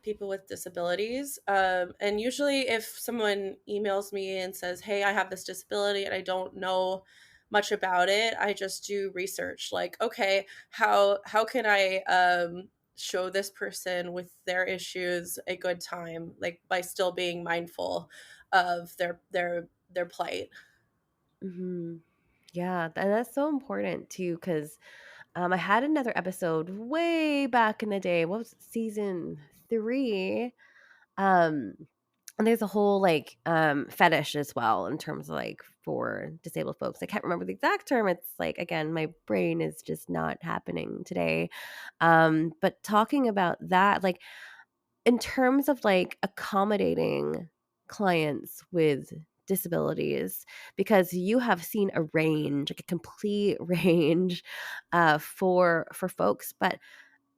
Speaker 3: people with disabilities. And usually, if someone emails me and says, "Hey, I have this disability and I don't know much about it," I just do research. Like, okay, how can I show this person with their issues a good time, like by still being mindful of their plight.
Speaker 2: Hmm. Yeah, and that's so important too, because I had another episode way back in the day. What was it, season 3? Um, and there's a whole like fetish as well in terms of like for disabled folks. I can't remember the exact term. It's like again, my brain is just not happening today. But talking about that, like in terms of like accommodating clients with disabilities, because you have seen a range, like a complete range for folks, but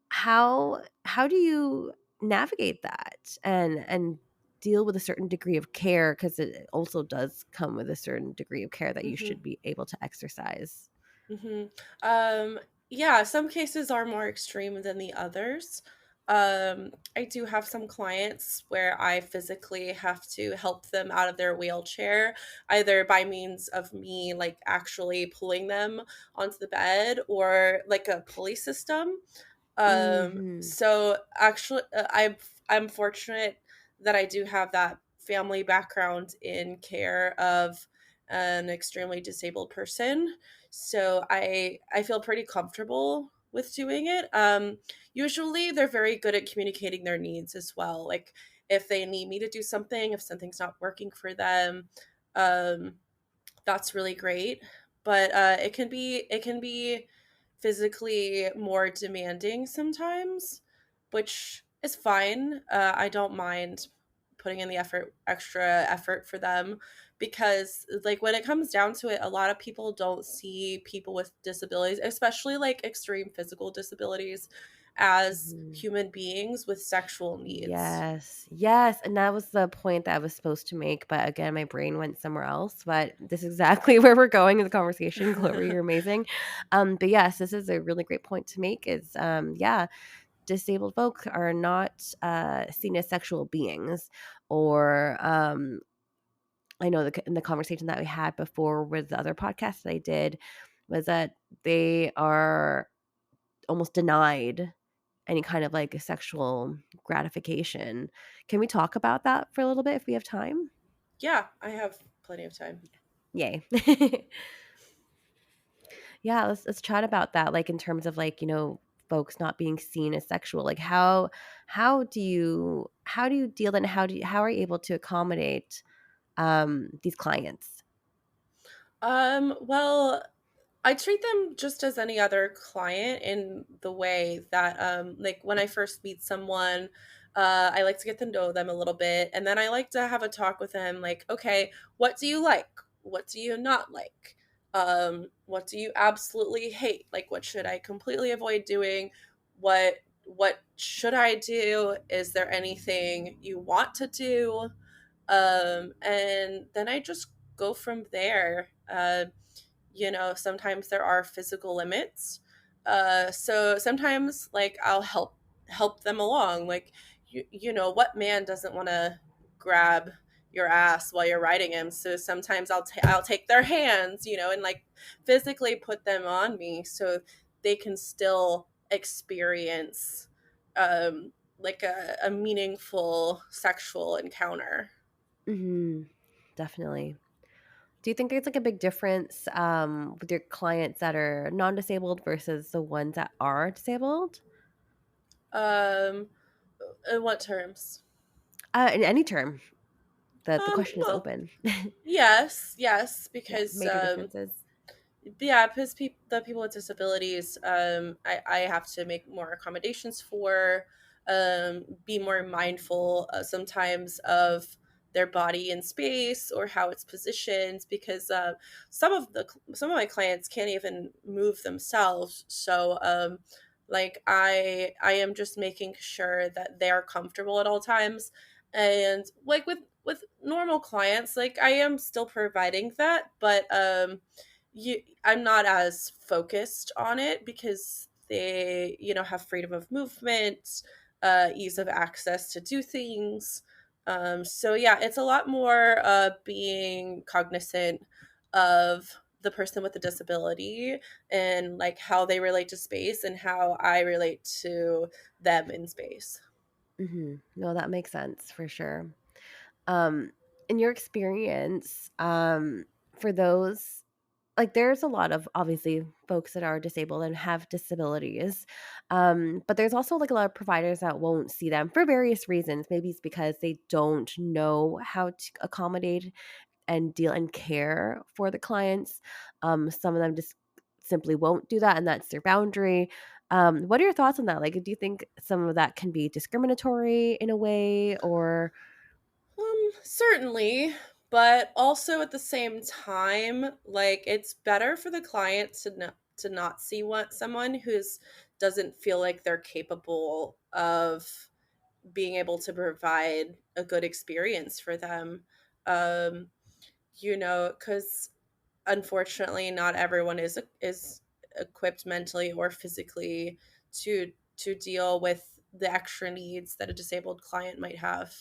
Speaker 2: how do you navigate that and deal with a certain degree of care, because it also does come with a certain degree of care that you
Speaker 3: Hmm.
Speaker 2: should be able to exercise?
Speaker 3: Hmm. Um, yeah, some cases are more extreme than the others. I do have some clients where I physically have to help them out of their wheelchair, either by means of me like actually pulling them onto the bed or like a pulley system.
Speaker 2: Hmm.
Speaker 3: So actually, I'm fortunate that I do have that family background in care of an extremely disabled person. So I feel pretty comfortable with doing it. Usually they're very good at communicating their needs as well. Like if they need me to do something, if something's not working for them, um, that's really great. But it can be physically more demanding sometimes, which is fine. I don't mind putting in the extra effort for them, because like when it comes down to it, a lot of people don't see people with disabilities, especially like extreme physical disabilities, as
Speaker 2: Hmm.
Speaker 3: human beings with sexual needs.
Speaker 2: Yes, yes, and that was the point that I was supposed to make, but again, my brain went somewhere else. But this is exactly where we're going in the conversation. Clover, you're amazing. But yes, this is a really great point to make. Is yeah, disabled folk are not seen as sexual beings, or I know in the conversation that we had before with the other podcast that I did was that they are almost denied any kind of like a sexual gratification. Can we talk about that for a little bit if we have time?
Speaker 3: Yeah, I have plenty of time.
Speaker 2: Yay. Yeah, let's chat about that, like in terms of like, folks not being seen as sexual. Like how do you deal and how are you able to accommodate these clients?
Speaker 3: Well, I treat them just as any other client in the way that, like when I first meet someone, I like to get to know them a little bit, and then I like to have a talk with them. Like, okay, what do you like? What do you not like? What do you absolutely hate? Like, what should I completely avoid doing? What should I do? Is there anything you want to do? And then I just go from there. Sometimes there are physical limits, so sometimes like I'll help them along. Like, what man doesn't want to grab your ass while you're riding him? So sometimes I'll take their hands, and like physically put them on me so they can still experience like a meaningful sexual encounter.
Speaker 2: Hmm. Definitely. Do you think there's like a big difference with your clients that are non-disabled versus the ones that are disabled?
Speaker 3: um in what terms?
Speaker 2: In any term. The question is
Speaker 3: Well,
Speaker 2: open.
Speaker 3: yes,
Speaker 2: Yeah,
Speaker 3: because
Speaker 2: major differences.
Speaker 3: yeah, because the people with disabilities, I have to make more accommodations for, be more mindful sometimes of their body in space or how it's positioned, because some of my clients can't even move themselves. So like I am just making sure that they are comfortable at all times, and like with with normal clients, like I am still providing that, but I'm not as focused on it because they, have freedom of movement, ease of access to do things. So yeah, it's a lot more being cognizant of the person with the disability and like how they relate to space and how I relate to them in space.
Speaker 2: No, that makes sense for sure. Um, in your experience, for those, like, there's a lot of obviously folks that are disabled and have disabilities, but there's also like a lot of providers that won't see them for various reasons. Maybe it's because they don't know how to accommodate and deal and care for the clients. Some of them just simply won't do that, and that's their boundary. What are your thoughts on that? Like, do you think some of that can be discriminatory in a way, or
Speaker 3: Certainly, but also at the same time, like it's better for the client to not see someone who's doesn't feel like they're capable of being able to provide a good experience for them. Um, because unfortunately not everyone is equipped mentally or physically to deal with the extra needs that a disabled client might have.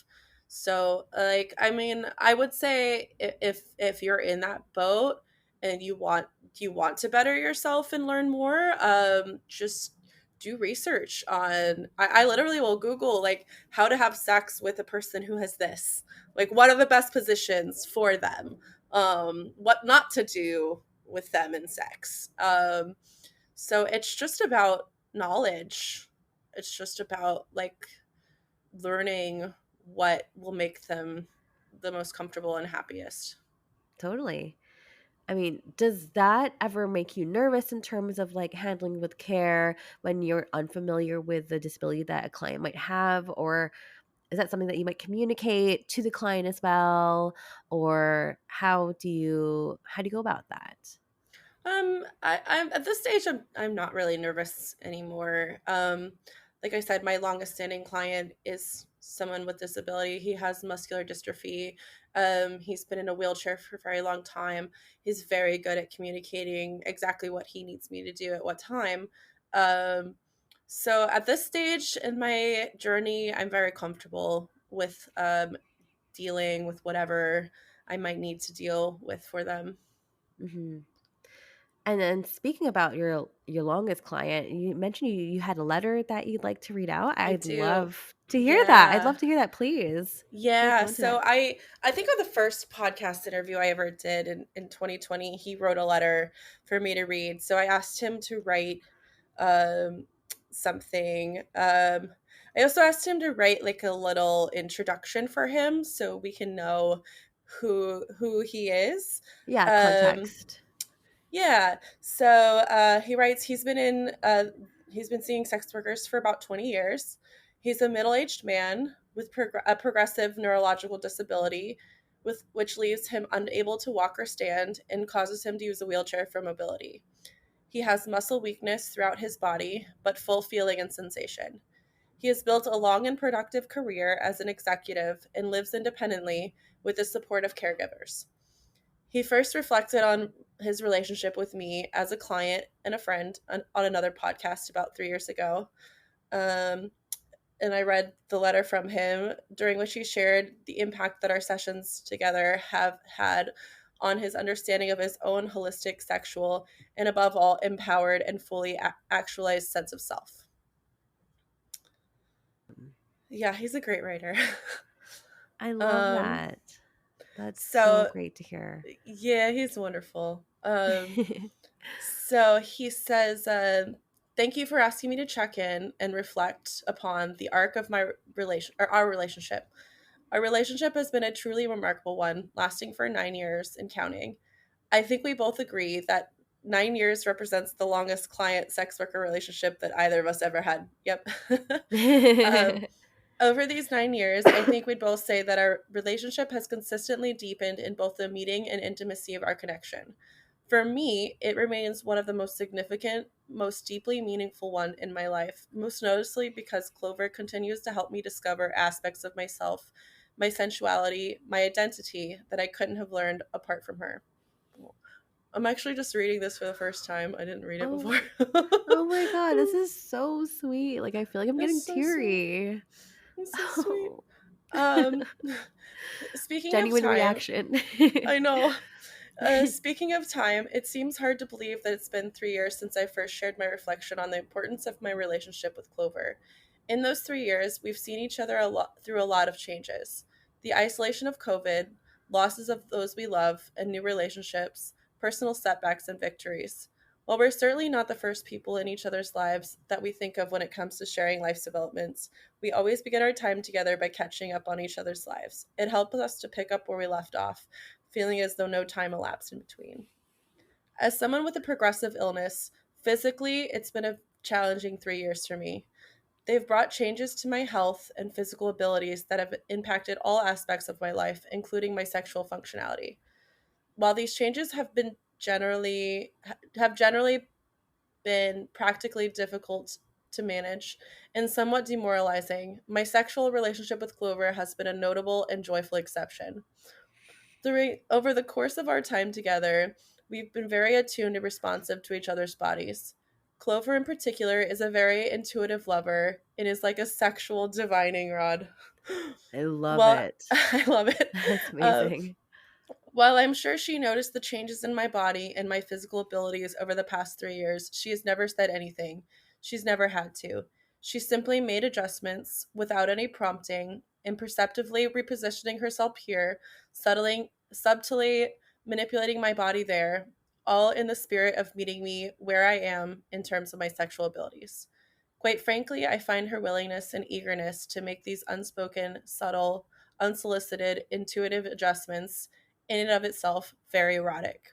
Speaker 3: So like I mean, I would say if you're in that boat and you want to better yourself and learn more, just do research on I literally will Google like how to have sex with a person who has this, like what are the best positions for them, what not to do with them in sex. So it's just about knowledge. It's just about like learning what will make them the most comfortable and happiest.
Speaker 2: totally? I mean, does that ever make you nervous in terms of like handling with care when you're unfamiliar with the disability that a client might have? Or is that something that you might communicate to the client as well? Or how do you go about that?
Speaker 3: I'm at this stage. I'm not really nervous anymore. Like I said, my longest standing client is someone with disability. He has muscular dystrophy. He's been in a wheelchair for a very long time. He's very good at communicating exactly what he needs me to do at what time. Um, so at this stage in my journey, I'm very comfortable with dealing with whatever I might need to deal with for them.
Speaker 2: Hmm. And then speaking about your longest client, you mentioned you had a letter that you'd like to read out.
Speaker 3: I
Speaker 2: I'd
Speaker 3: do.
Speaker 2: love to hear that. I'd
Speaker 3: Yeah.
Speaker 2: love to hear that, please. Please
Speaker 3: Yeah.
Speaker 2: go into
Speaker 3: So
Speaker 2: it.
Speaker 3: I think on the first podcast interview I ever did in 2020, he wrote a letter for me to read. So I asked him to write um something. I also asked him to write like a little introduction for him so we can know who he is.
Speaker 2: Yeah,
Speaker 3: Um
Speaker 2: context.
Speaker 3: yeah. So he writes he's been seeing sex workers for about 20 years. He's a middle-aged man with a progressive neurological disability, with which leaves him unable to walk or stand and causes him to use a wheelchair for mobility. He has muscle weakness throughout his body, but full feeling and sensation. He has built a long and productive career as an executive and lives independently with the support of caregivers. He first reflected on his relationship with me as a client and a friend on another podcast about 3 years ago. Um, and I read the letter from him, during which he shared the impact that our sessions together have had on his understanding of his own holistic, sexual, and above all, empowered and fully actualized sense of self. Yeah, he's a great writer.
Speaker 2: I love
Speaker 3: um,
Speaker 2: that. That's so
Speaker 3: so,
Speaker 2: great to hear.
Speaker 3: yeah, he's wonderful. So he says, "Thank you for asking me to check in and reflect upon the arc of my relation or our relationship. Our relationship has been a truly remarkable one, lasting for 9 years and counting. I think we both agree that 9 years represents the longest client sex worker relationship that either of us ever had. Yep." um, Over these 9 years, I think we'd both say that our relationship has consistently deepened in both the meaning and intimacy of our connection. For me, it remains one of the most significant, most deeply meaningful one in my life, most noticeably because Clover continues to help me discover aspects of myself my sensuality, my identity that I couldn't have learned apart from her. I'm actually just reading this for the first time. I didn't read it
Speaker 2: Oh,
Speaker 3: before.
Speaker 2: oh my God, this is so sweet. Like, I feel like I'm getting
Speaker 3: It's so sweet.
Speaker 2: teary.
Speaker 3: It's so sweet.
Speaker 2: Oh,
Speaker 3: Um, speaking of
Speaker 2: genuine
Speaker 3: time,
Speaker 2: reaction.
Speaker 3: I know. Speaking of time, it seems hard to believe that it's been 3 years since I first shared my reflection on the importance of my relationship with Clover. In those 3 years, we've seen each other through a lot of changes. The isolation of COVID, losses of those we love, and new relationships, personal setbacks and victories. While we're certainly not the first people in each other's lives that we think of when it comes to sharing life's developments, we always begin our time together by catching up on each other's lives. It helps us to pick up where we left off, feeling as though no time elapsed in between. As someone with a progressive illness, physically, it's been a challenging 3 years for me. They've brought changes to my health and physical abilities that have impacted all aspects of my life, including my sexual functionality. While these changes have generally been practically difficult to manage and somewhat demoralizing, my sexual relationship with Clover has been a notable and joyful exception. Over the course of our time together, we've been very attuned and responsive to each other's bodies. Clover, in particular, is a very intuitive lover and is like a sexual divining rod.
Speaker 2: I love
Speaker 3: Well,
Speaker 2: it.
Speaker 3: I love it.
Speaker 2: That's
Speaker 3: Uh,
Speaker 2: amazing.
Speaker 3: while I'm sure she noticed the changes in my body and my physical abilities over the past 3 years, she has never said anything. She's never had to. She simply made adjustments without any prompting, imperceptibly repositioning herself here, subtly manipulating my body there, all in the spirit of meeting me where I am in terms of my sexual abilities. Quite frankly, I find her willingness and eagerness to make these unspoken, subtle, unsolicited, intuitive adjustments in and of itself very erotic.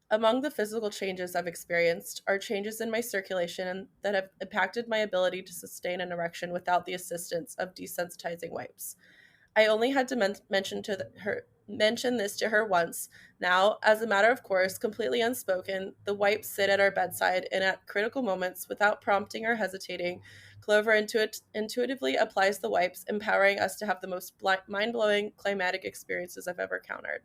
Speaker 3: Among the physical changes I've experienced are changes in my circulation that have impacted my ability to sustain an erection without the assistance of desensitizing wipes. I only had to mention this to her once. Now, as a matter of course, completely unspoken, the wipes sit at our bedside, and at critical moments, without prompting or hesitating, Clover intuitively applies the wipes, empowering us to have the most mind-blowing climatic experiences I've ever encountered.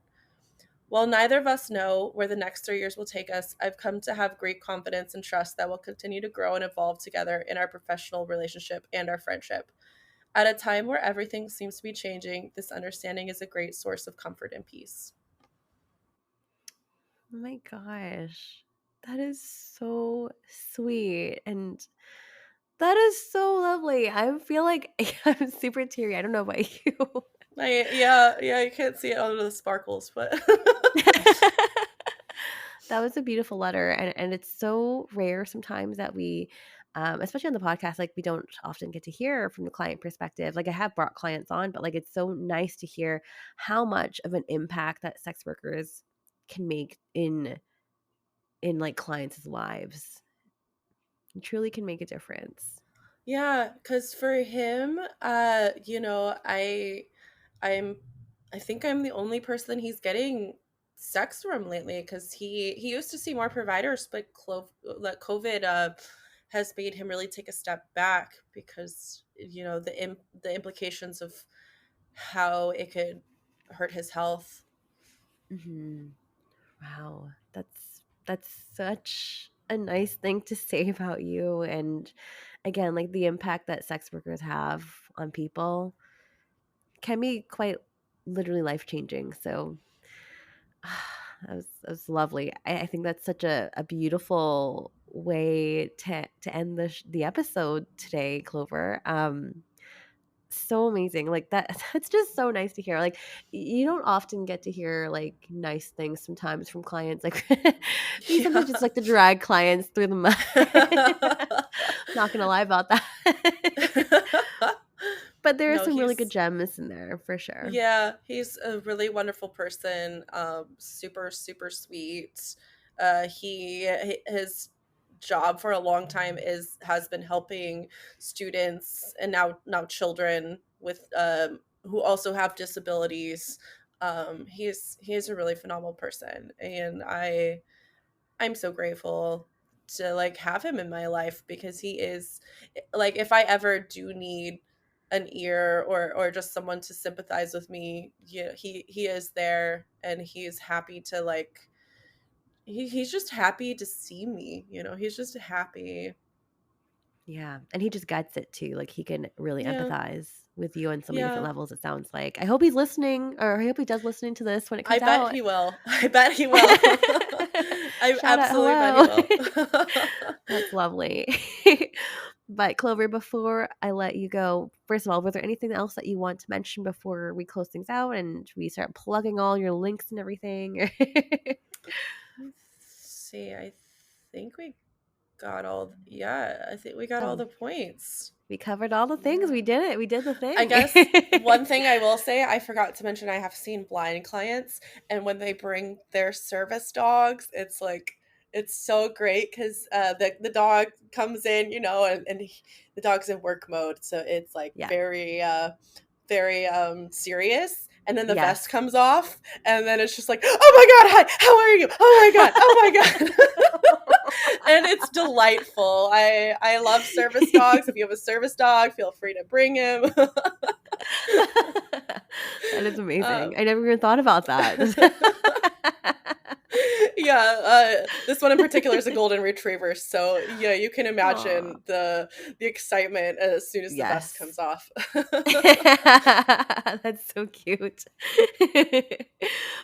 Speaker 3: While neither of us know where the next 3 years will take us, I've come to have great confidence and trust that we'll continue to grow and evolve together in our professional relationship and our friendship. At a time where everything seems to be changing, this understanding is a great source of comfort and peace.
Speaker 2: Oh my gosh. That is so sweet. And that is so lovely. I feel like I'm super teary. I don't know about you.
Speaker 3: Yeah, you can't see it under the sparkles, but
Speaker 2: That was a beautiful letter. And it's so rare sometimes that we, especially on the podcast, like we don't often get to hear from the client perspective. Like I have brought clients on, but like it's so nice to hear how much of an impact that sex workers can make in like clients' lives. It truly can make a difference.
Speaker 3: yeah, because for him, I'm, I think I'm the only person he's getting sex from lately because he used to see more providers, but COVID has made him really take a step back because the implications of how it could hurt his health.
Speaker 2: Hmm. Wow, that's such a nice thing to say about you. And again, like the impact that sex workers have on people can be quite literally life changing. So that was lovely. I think that's such a beautiful way to end the episode today, Clover. So amazing, like that. That's just so nice to hear. Like you don't often get to hear like nice things sometimes from clients. Like we sometimes just
Speaker 3: Yeah.
Speaker 2: like to drag clients through the mud. Not gonna lie about that. But there are
Speaker 3: No,
Speaker 2: some really good
Speaker 3: he's
Speaker 2: gems in there for sure.
Speaker 3: yeah, he's a really wonderful person. Super super sweet. His job for a long time is has been helping students and now children with who also have disabilities. He's a really phenomenal person, and I'm so grateful to like have him in my life because he is like if I ever do need an ear or just someone to sympathize with me, he is there, and he's happy to like he's just happy to see me, he's just happy.
Speaker 2: Yeah, and he just gets it too. Like he can really
Speaker 3: Yeah.
Speaker 2: empathize with you on so many different
Speaker 3: Yeah.
Speaker 2: levels, it sounds like. I hope he's listening, or I hope he does listening to this when it
Speaker 3: I
Speaker 2: comes
Speaker 3: bet
Speaker 2: out.
Speaker 3: he will. I bet he will. I
Speaker 2: Shout out,
Speaker 3: absolutely bet he
Speaker 2: hello.
Speaker 3: will.
Speaker 2: That's lovely. But Clover, before I let you go, first of all, was there anything else that you want to mention before we close things out and we start plugging all your links and everything?
Speaker 3: Let's see, I think we got all
Speaker 2: Oh,
Speaker 3: the points.
Speaker 2: we covered all the things.
Speaker 3: Yeah.
Speaker 2: We did it. We did the
Speaker 3: I
Speaker 2: thing.
Speaker 3: guess one thing I will say, I forgot to mention, I have seen blind clients, and when they bring their service dogs, it's like, it's so great because the dog comes in, and the dog's in work mode, so it's like
Speaker 2: Yeah.
Speaker 3: very very serious, and then the
Speaker 2: Yes.
Speaker 3: vest comes off, and then it's just like, oh my god, hi, how are you, oh my god. And it's delightful. I love service dogs. If you have a service dog, feel free to bring him.
Speaker 2: That is amazing. I never even thought about that.
Speaker 3: Yeah, this one in particular is a golden retriever, so yeah, you can imagine the excitement as soon as the vest comes off.
Speaker 2: That's so cute.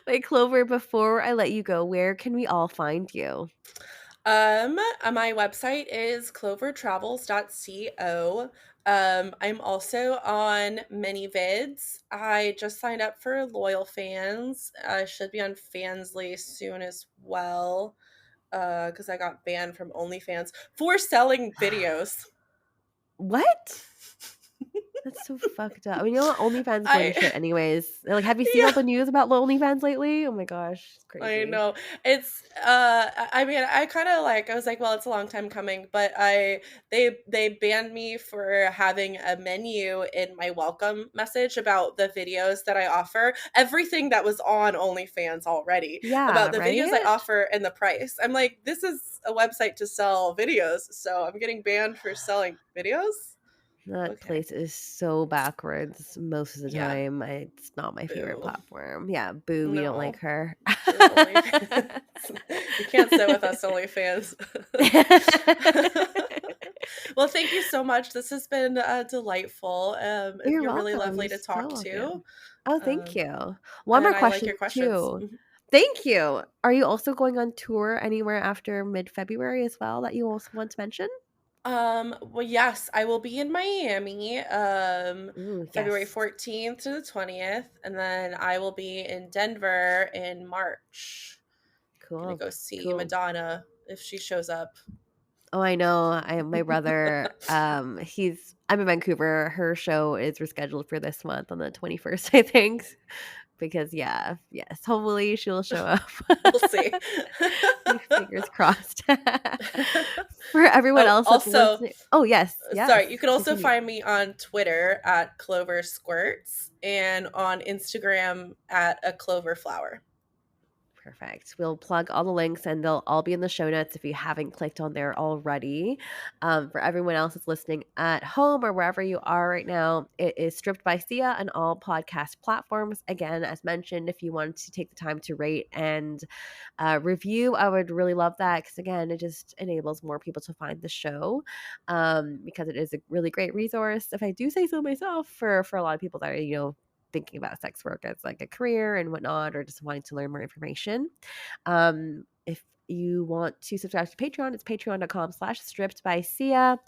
Speaker 2: Wait, Clover, before I let you go, where can we all find you?
Speaker 3: My website is clovertravels.co. I'm also on ManyVids. I just signed up for Loyal Fans. I should be on Fansly soon as well, because I got banned from OnlyFans for selling videos.
Speaker 2: What? That's so fucked up. I mean, OnlyFans going to shit anyways. Like, have you seen all the news about OnlyFans lately? Oh my gosh, it's crazy.
Speaker 3: I know. It's I mean, I kind of I was like, well, it's a long time coming, but they banned me for having a menu in my welcome message about the videos that I offer. Everything that was on OnlyFans already.
Speaker 2: Yeah,
Speaker 3: about the
Speaker 2: right?
Speaker 3: videos I offer and the price. I'm like, this is a website to sell videos, so I'm getting banned for selling videos?
Speaker 2: That place is so backwards most of the time. It's not my favorite platform. Yeah, boo, we don't like her.
Speaker 3: You can't sit with us, OnlyFans. Well, thank you so much. This has been delightful. You're really lovely to talk to.
Speaker 2: Oh, thank you. One more question,
Speaker 3: I like your questions.
Speaker 2: too. Thank you. Are you also going on tour anywhere after mid-February as well that you also want to mention?
Speaker 3: Well, yes, I will be in Miami, February
Speaker 2: Yes.
Speaker 3: 14th to the 20th, and then I will be in Denver in March.
Speaker 2: Cool.
Speaker 3: I'm gonna go see Madonna if she shows up.
Speaker 2: Oh, I know. My brother, I'm in Vancouver. Her show is rescheduled for this month on the 21st, I think. Because yes, hopefully she'll show up.
Speaker 3: We'll see.
Speaker 2: Fingers crossed. For everyone else that's listening. Oh, yes.
Speaker 3: Sorry, you can also find me on Twitter at Clover Squirts and on Instagram at a Clover Flower.
Speaker 2: Perfect. We'll plug all the links and they'll all be in the show notes if you haven't clicked on there already. For everyone else that's listening at home or wherever you are right now, it is Stripped by Sia on all podcast platforms. Again, as mentioned, if you want to take the time to rate and review, I would really love that because, again, it just enables more people to find the show because it is a really great resource, if I do say so myself, for a lot of people that are, thinking about sex work as like a career and whatnot, or just wanting to learn more information. If you want to subscribe to Patreon, it's patreon.com/strippedbysia.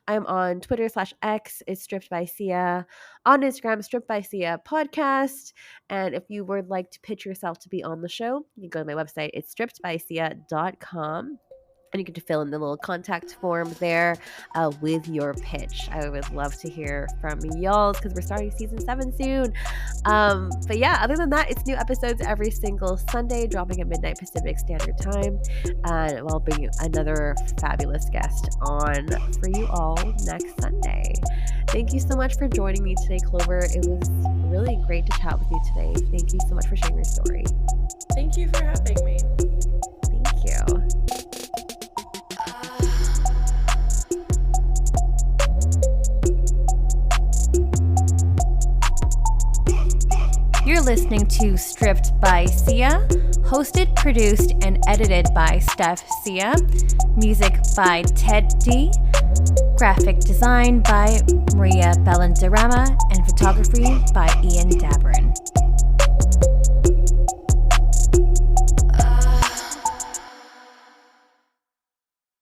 Speaker 2: I'm on Twitter /X, it's Stripped by Sia. On Instagram, Stripped by Sia podcast. And if you would like to pitch yourself to be on the show, you can go to my website, it's strippedbysia.com. And you get to fill in the little contact form there with your pitch. I would love to hear from y'all because we're starting season 7 soon. But yeah, other than that, it's new episodes every single Sunday, dropping at midnight Pacific Standard Time. And I'll bring another fabulous guest on for you all next Sunday. Thank you so much for joining me today, Clover. It was really great to chat with you today. Thank you so much for sharing your story.
Speaker 3: Thank you for having me.
Speaker 2: Thank you. listening to Stripped by Sia, hosted, produced, and edited by SWer, music by Ted D, graphic design by Maria Bellandarama, and photography by Ian Dabrin.